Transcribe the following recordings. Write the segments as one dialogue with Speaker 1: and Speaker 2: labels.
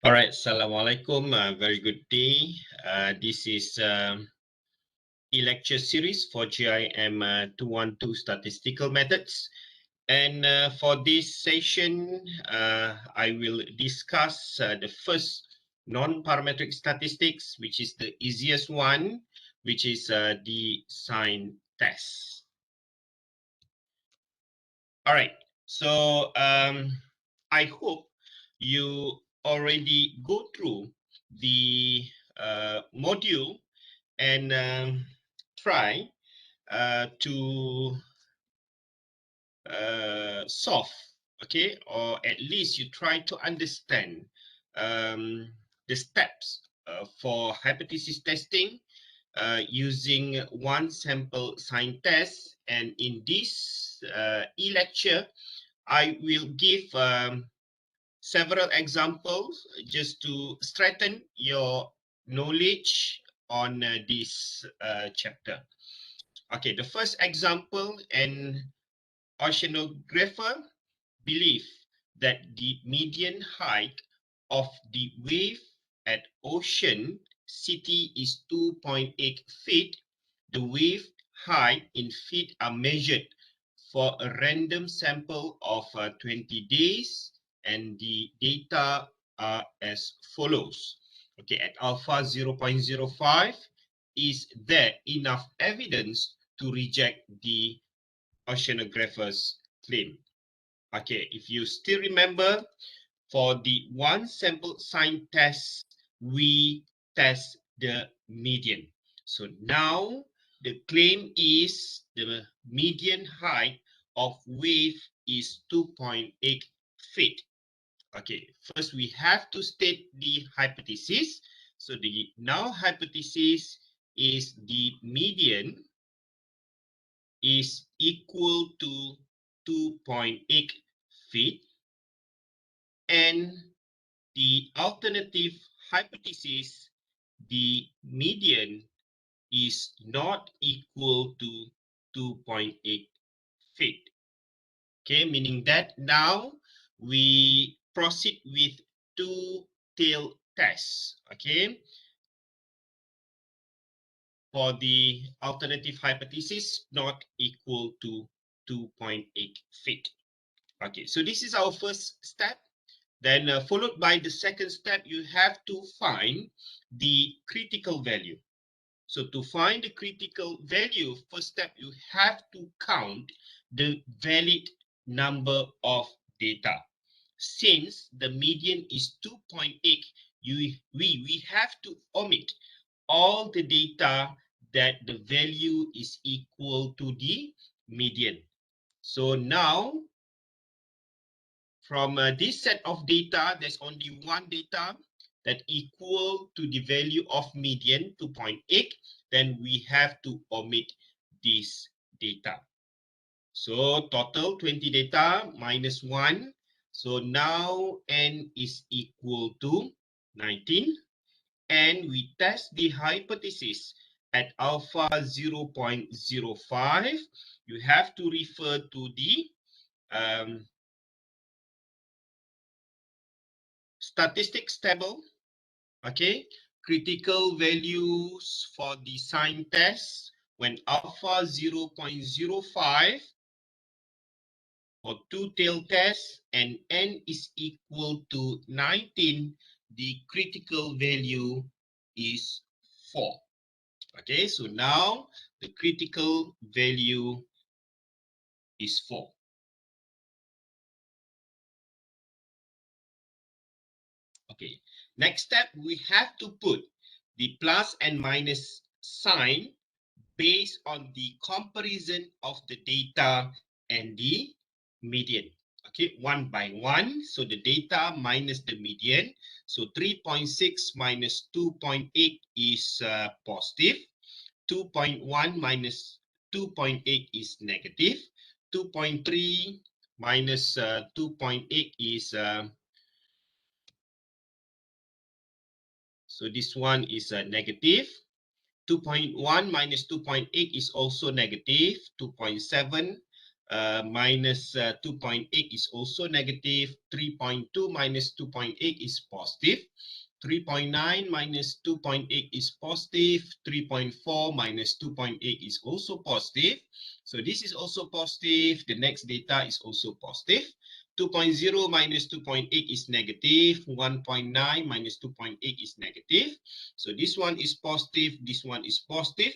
Speaker 1: All right, Assalamualaikum. Very good day. This is e-lecture series for GIM 212 Statistical Methods. And for this session, I will discuss the first non-parametric statistics, which is the easiest one, which is the sign test. All right, so I hope you already go through the module and try to solve, okay, or at least you try to understand the steps for hypothesis testing using one sample sign test. And in this e-lecture, I will give several examples just to strengthen your knowledge on this chapter. Okay, the first example, an oceanographer believe that the median height of the wave at Ocean City is 2.8 feet. The wave height in feet are measured for a random sample of 20 days, and the data are as follows. Okay, at alpha 0.05, is there enough evidence to reject the oceanographer's claim? Okay, if you still remember, for the one sample sign test, we test the median. So now the claim is the median height of wave is 2.8 feet. Okay, first we have to state the hypothesis. So the null hypothesis is the median is equal to 2.8 feet, and the alternative hypothesis, the median is not equal to 2.8 feet. Okay, meaning that now we proceed with two-tailed tests. Okay, for the alternative hypothesis not equal to 2.8 feet. Okay, so this is our first step. Then followed by the second step, you have to find the critical value. So to find the critical value, first step, you have to count the valid number of data. Since the median is 2.8, we have to omit all the data that the value is equal to the median. So now, from this set of data, there's only one data that equal to the value of median 2.8. Then we have to omit this data. So total 20 data minus 1. So now n is equal to 19. And we test the hypothesis at alpha 0.05. You have to refer to the statistics table. Okay, critical values for the sign test when alpha 0.05 for two-tailed test and n is equal to 19, the critical value is 4. Okay, so now the critical value is 4. Okay, next step, we have to put the plus and minus sign based on the comparison of the data and the median. Okay, one by one. So the data minus the median. So 3.6 minus 2.8 is positive. 2.1 minus 2.8 is negative. 2.3 minus 2.8 is so this one is negative. 2.1 minus 2.8 is also negative. 2.7 minus 2.8 is also negative. 3.2 minus 2.8 is positive. 3.9 minus 2.8 is positive. 3.4 minus 2.8 is also positive. So this is also positive. The next data is also positive. 2.0 minus 2.8 is negative. 1.9 minus 2.8 is negative. So this one is positive. This one is positive.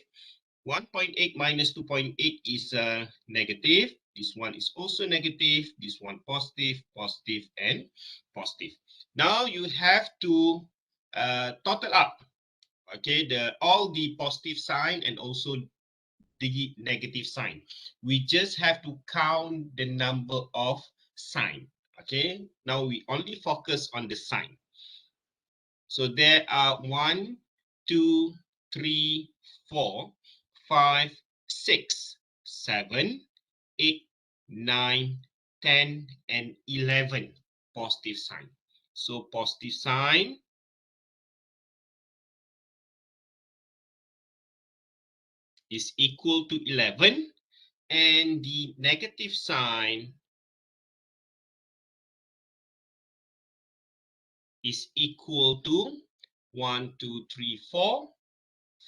Speaker 1: 1.8 minus 2.8 is negative. This one is also negative. This one positive, positive, and positive. Now you have to total up, okay, all the positive sign and also the negative sign. We just have to count the number of sign. Okay, now we only focus on the sign. So there are 1, 2, 3, 4, 5, 6, 7, 8, 9, 10, and 11 positive sign. So positive sign is equal to 11, and the negative sign is equal to 1, 2, 3, 4,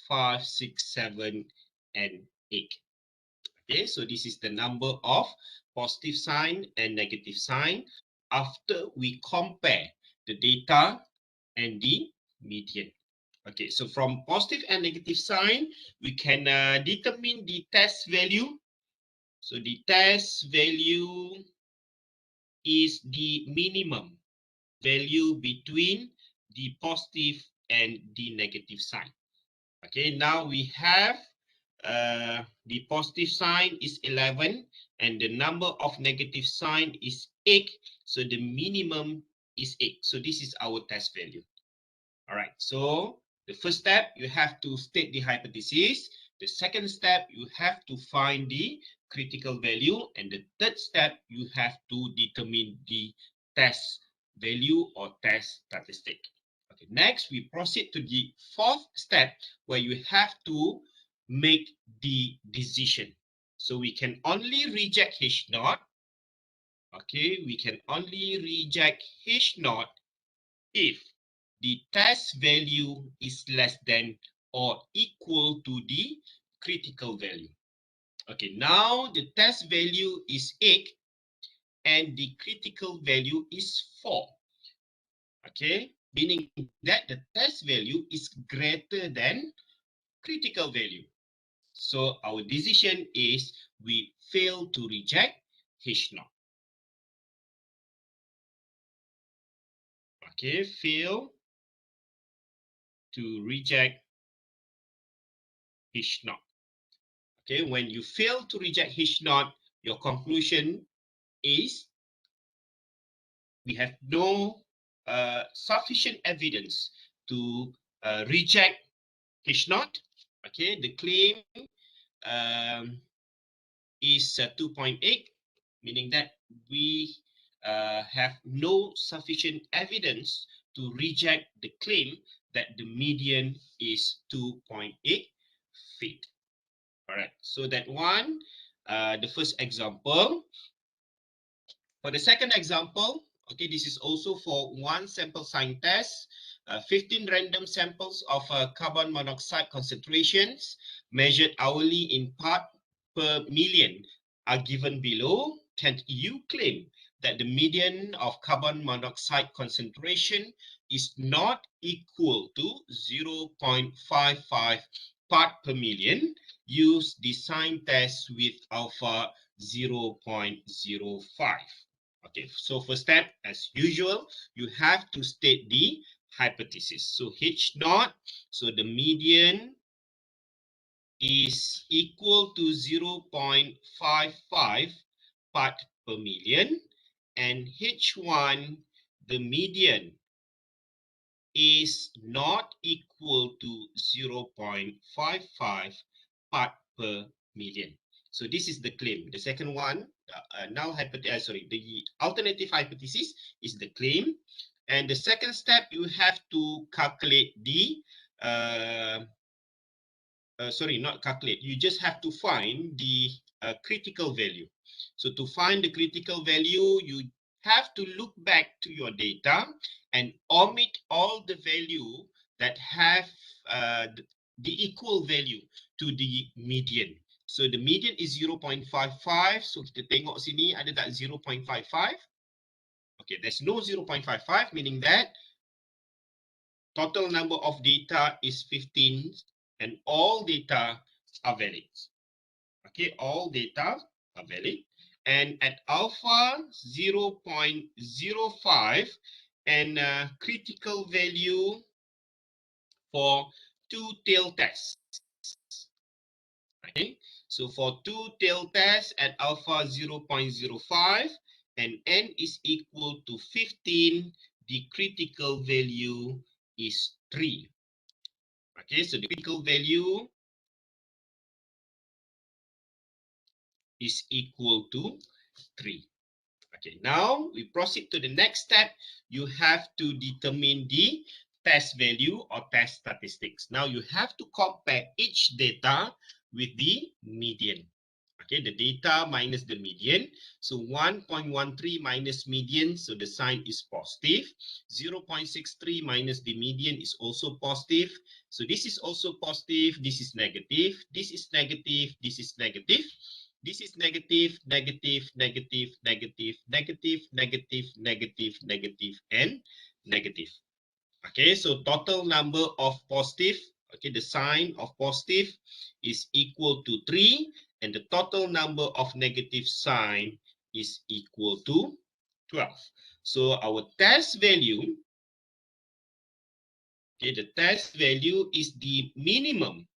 Speaker 1: 5, 6, 7, and 8. Okay, so this is the number of positive sign and negative sign after we compare the data and the median. Okay, so from positive and negative sign, we can determine the test value. So the test value is the minimum value between the positive and the negative sign. Okay, now we have the positive sign is 11 and the number of negative sign is 8. So the minimum is 8. So this is our test value. All right, so the first step, you have to state the hypothesis. The second step, you have to find the critical value. And the third step, you have to determine the test value or test statistic. Okay, next, we proceed to the fourth step where you have to make the decision. So we can only reject H naught. Okay, we can only reject H naught if the test value is less than or equal to the critical value. Okay, now the test value is 8 and the critical value is 4. Okay, meaning that the test value is greater than critical value. So our decision is we fail to reject H naught. Okay, fail to reject H naught. Okay, when you fail to reject H naught, your conclusion is we have no sufficient evidence to reject H naught. Okay, the claim is 2.8, meaning that we have no sufficient evidence to reject the claim that the median is 2.8 feet. All right, so that one, the first example. For the second example, okay, this is also for one sample sign test. 15 random samples of carbon monoxide concentrations measured hourly in part per million are given below. Can you claim that the median of carbon monoxide concentration is not equal to 0.55 part per million? Use the sign test with alpha 0.05. Okay, so first step, as usual, you have to state the hypothesis. So H naught, so the median is equal to 0.55 part per million, and H1, the median is not equal to 0.55 part per million. So this is the claim. The second one, the alternative hypothesis is the claim. And the second step, you have to calculate the, not calculate, you just have to find the critical value. So to find the critical value, you have to look back to your data and omit all the value that have the equal value to the median. So the median is 0.55. So kita tengok sini ada tak 0.55? Okay, there's no 0.55, meaning that total number of data is 15 and all data are valid. Okay, all data are valid. And at alpha 0.05 and critical value for two-tail tests. Okay, so for two-tail test at alpha 0.05 and n is equal to 15, the critical value is 3. Okay, so the critical value is equal to 3. Okay, now we proceed to the next step. You have to determine the test value or test statistics. Now you have to compare each data with the median. Okay, the data minus the median. So 1.13 minus median, so the sign is positive. 0.63 minus the median is also positive. So this is also positive, this is negative, this is negative, this is negative. This is negative, negative, negative, negative, negative, negative, negative, negative, and negative. Okay, so total number of positive, okay, the sign of positive is equal to 3, and the total number of negative sign is equal to 12. So our test value, okay, the test value is the minimum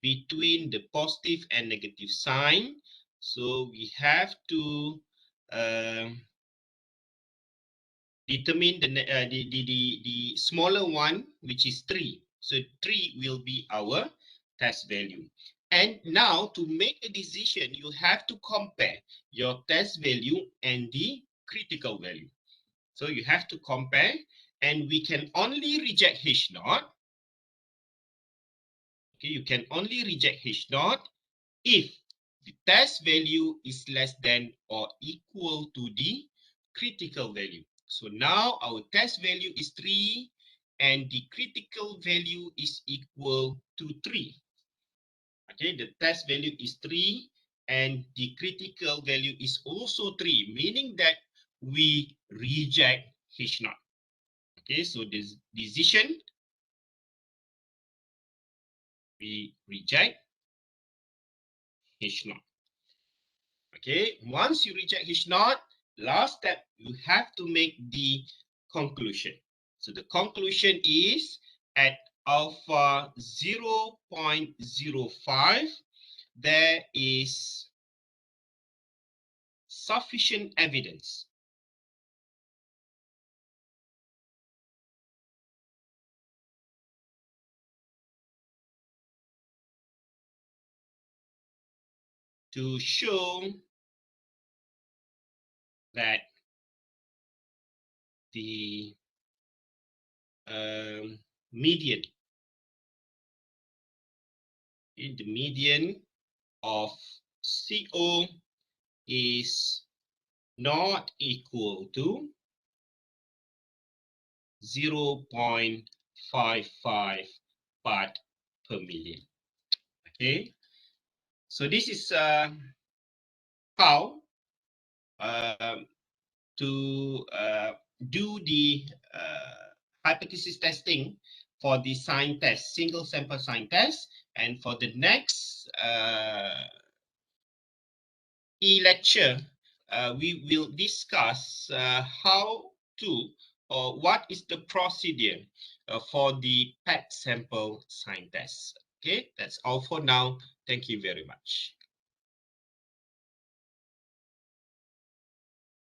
Speaker 1: between the positive and negative sign. So we have to determine the smaller one, which is 3. So 3 will be our test value. And now to make a decision, you have to compare your test value and the critical value. So you have to compare, and we can only reject H naught. Okay, you can only reject H naught if the test value is less than or equal to the critical value. So now our test value is 3 and the critical value is equal to 3. Okay, the test value is 3 and the critical value is also 3, meaning that we reject H naught. Okay, so this decision, we reject H naught. Okay, once you reject H naught, last step, you have to make the conclusion. So the conclusion is at alpha 0.05, there is sufficient evidence to show that the median of CO is not equal to 0.55 part per million. Okay, so this is how to do the hypothesis testing for the sign test, single sample sign test. And for the next e-lecture, we will discuss how to or what is the procedure for the PET sample sign test. Okay, that's all for now. Thank you very much.